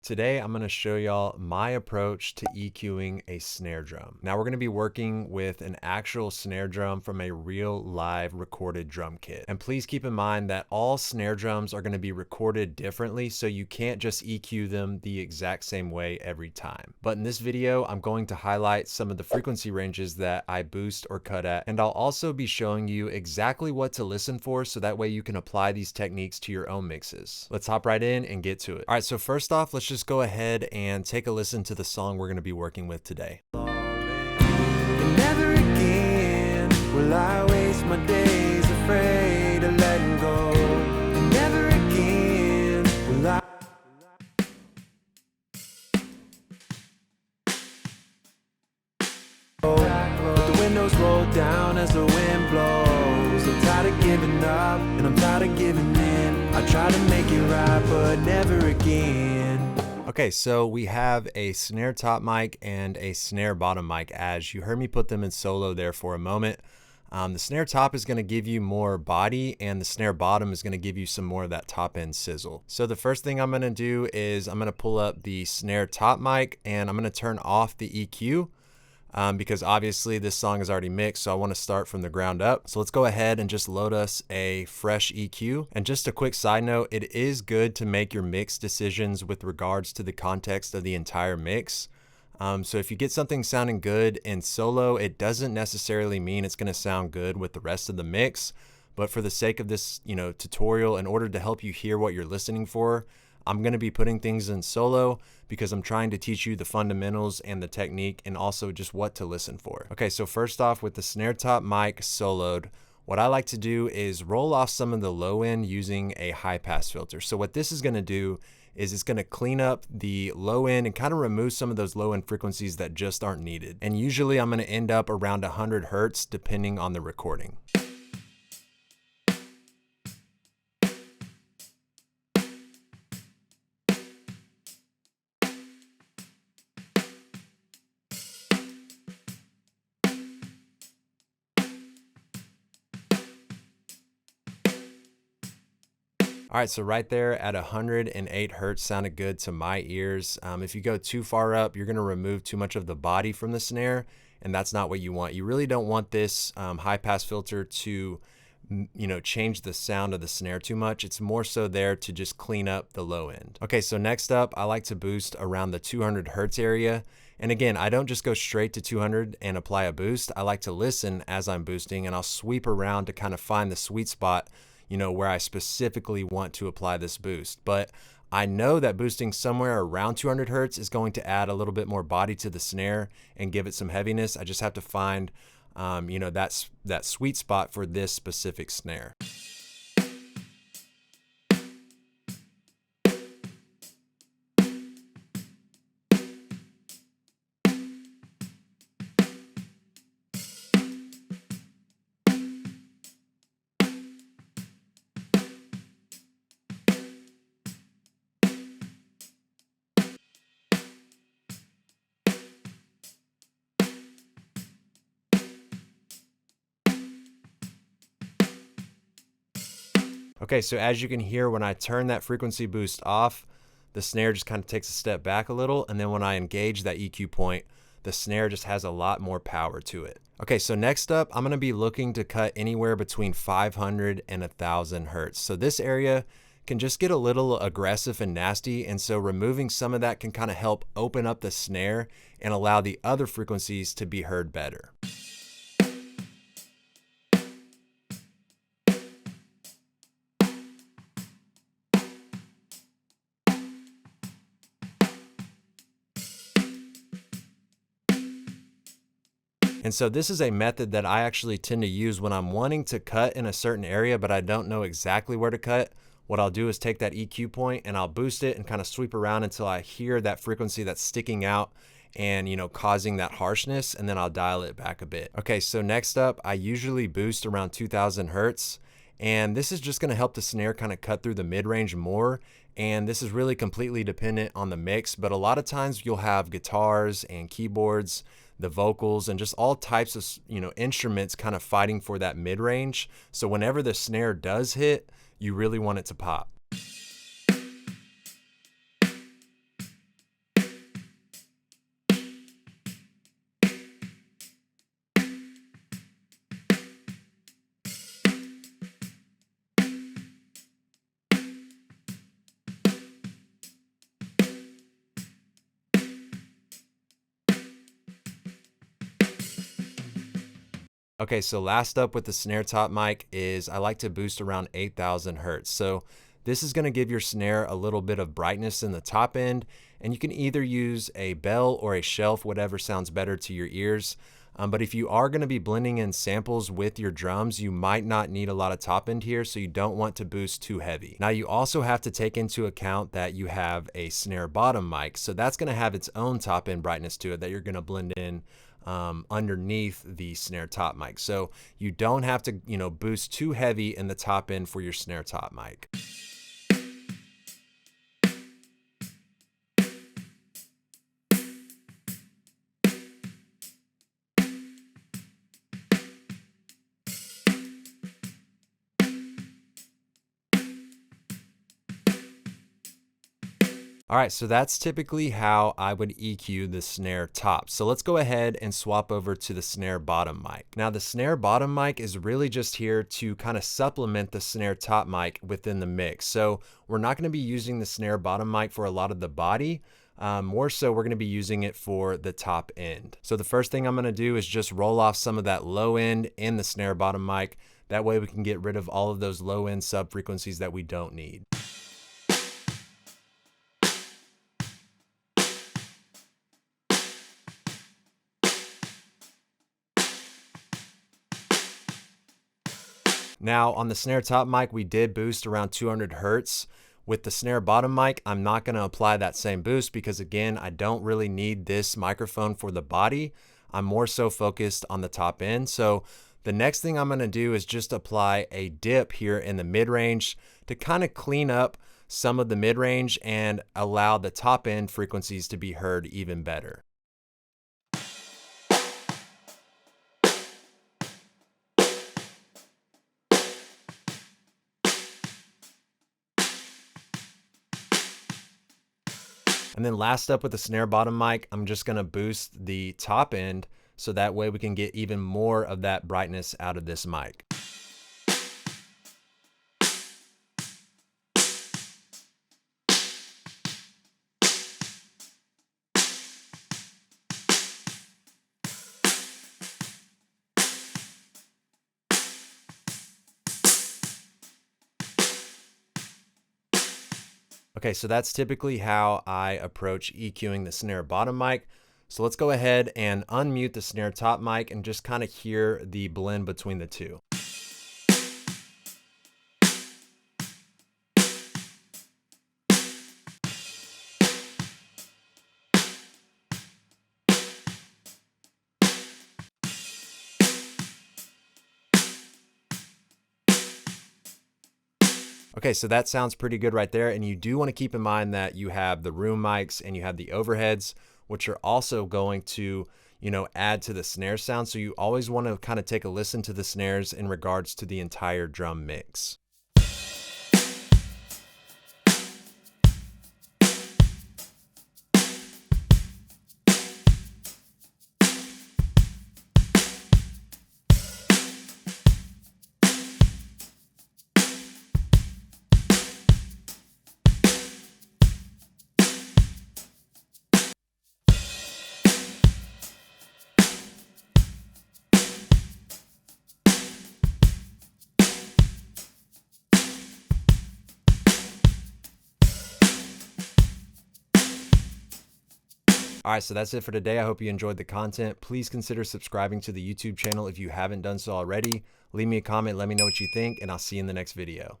Today, I'm going to show y'all my approach to EQing a snare drum. Now we're going to be working with an actual snare drum from a real live recorded drum kit. And please keep in mind that all snare drums are going to be recorded differently, so you can't just EQ them the exact same way every time. But in this video, I'm going to highlight some of the frequency ranges that I boost or cut at, and I'll also be showing you exactly what to listen for so that way you can apply these techniques to your own mixes. Let's hop right in and get to it. All right, so first off, let's just go ahead and take a listen to the song we're going to be working with today. And never again will I waste my days afraid of letting go. And never again will I. But the windows roll down as the wind blows. I'm tired of giving up and I'm tired of giving in. I try to make it right, but never again. Okay, so we have a snare top mic and a snare bottom mic, as you heard me put them in solo there for a moment. The snare top is going to give you more body, and the snare bottom is going to give you some more of that top end sizzle. So the first thing I'm going to do is I'm going to pull up the snare top mic and I'm going to turn off the EQ. Because obviously this song is already mixed, so I want to start from the ground up. So let's go ahead and just load us a fresh EQ. And just a quick side note, it is good to make your mix decisions with regards to the context of the entire mix. So if you get something sounding good in solo, it doesn't necessarily mean it's going to sound good with the rest of the mix. But for the sake of this, tutorial, in order to help you hear what you're listening for, I'm going to be putting things in solo because I'm trying to teach you the fundamentals and the technique and also just what to listen for. Okay, so first off, with the snare top mic soloed, what I like to do is roll off some of the low end using a high pass filter. So what this is going to do is it's going to clean up the low end and kind of remove some of those low end frequencies that just aren't needed. And usually I'm going to end up around 100 Hertz depending on the recording. All right, so right there at 108 Hertz sounded good to my ears. If you go too far up, you're gonna remove too much of the body from the snare, and that's not what you want. You really don't want this high pass filter to change the sound of the snare too much. It's more so there to just clean up the low end. Okay, so next up, I like to boost around the 200 Hertz area. And again, I don't just go straight to 200 and apply a boost. I like to listen as I'm boosting, and I'll sweep around to kind of find the sweet spot where I specifically want to apply this boost. But I know that boosting somewhere around 200 Hertz is going to add a little bit more body to the snare and give it some heaviness. I just have to find, that sweet spot for this specific snare. Okay, so as you can hear, when I turn that frequency boost off, the snare just kind of takes a step back a little. And then when I engage that EQ point, the snare just has a lot more power to it. Okay, so next up, I'm gonna be looking to cut anywhere between 500 and 1000 Hertz. So this area can just get a little aggressive and nasty. And so removing some of that can kind of help open up the snare and allow the other frequencies to be heard better. And so this is a method that I actually tend to use when I'm wanting to cut in a certain area, but I don't know exactly where to cut. What I'll do is take that EQ point and I'll boost it and kind of sweep around until I hear that frequency that's sticking out and causing that harshness, and then I'll dial it back a bit. Okay, so next up, I usually boost around 2000 Hertz, and this is just gonna help the snare kind of cut through the mid-range more. And this is really completely dependent on the mix, but a lot of times you'll have guitars and keyboards, the vocals, and just all types of instruments kind of fighting for that mid-range. So whenever the snare does hit, you really want it to pop. Okay, so last up with the Snare Top mic is I like to boost around 8,000 hertz. So this is going to give your snare a little bit of brightness in the top end, and you can either use a bell or a shelf, whatever sounds better to your ears. But if you are going to be blending in samples with your drums, you might not need a lot of top end here, so you don't want to boost too heavy. Now you also have to take into account that you have a Snare Bottom mic, so that's going to have its own top end brightness to it that you're going to blend in underneath the Snare Top mic. So you don't have to, boost too heavy in the top end for your Snare Top mic. All right, so that's typically how I would EQ the Snare Top. So let's go ahead and swap over to the Snare Bottom mic. Now the Snare Bottom mic is really just here to kind of supplement the Snare Top mic within the mix. So we're not going to be using the Snare Bottom mic for a lot of the body. More so we're going to be using it for the top end. So the first thing I'm going to do is just roll off some of that low end in the Snare Bottom mic. That way we can get rid of all of those low end sub frequencies that we don't need. Now on the Snare Top mic, we did boost around 200 hertz. With the Snare Bottom mic, I'm not going to apply that same boost because again, I don't really need this microphone for the body. I'm more so focused on the top end. So the next thing I'm going to do is just apply a dip here in the mid-range to kind of clean up some of the mid-range and allow the top end frequencies to be heard even better. And then last up with the Snare Bottom mic, I'm just going to boost the top end so that way we can get even more of that brightness out of this mic. Okay, so that's typically how I approach EQing the Snare Bottom mic. So let's go ahead and unmute the Snare Top mic and just kind of hear the blend between the two. Okay, so that sounds pretty good right there. And you do want to keep in mind that you have the room mics and you have the overheads, which are also going to, add to the snare sound. So you always want to kind of take a listen to the snares in regards to the entire drum mix. All right, so that's it for today. I hope you enjoyed the content. Please consider subscribing to the YouTube channel if you haven't done so already. Leave me a comment, let me know what you think, and I'll see you in the next video.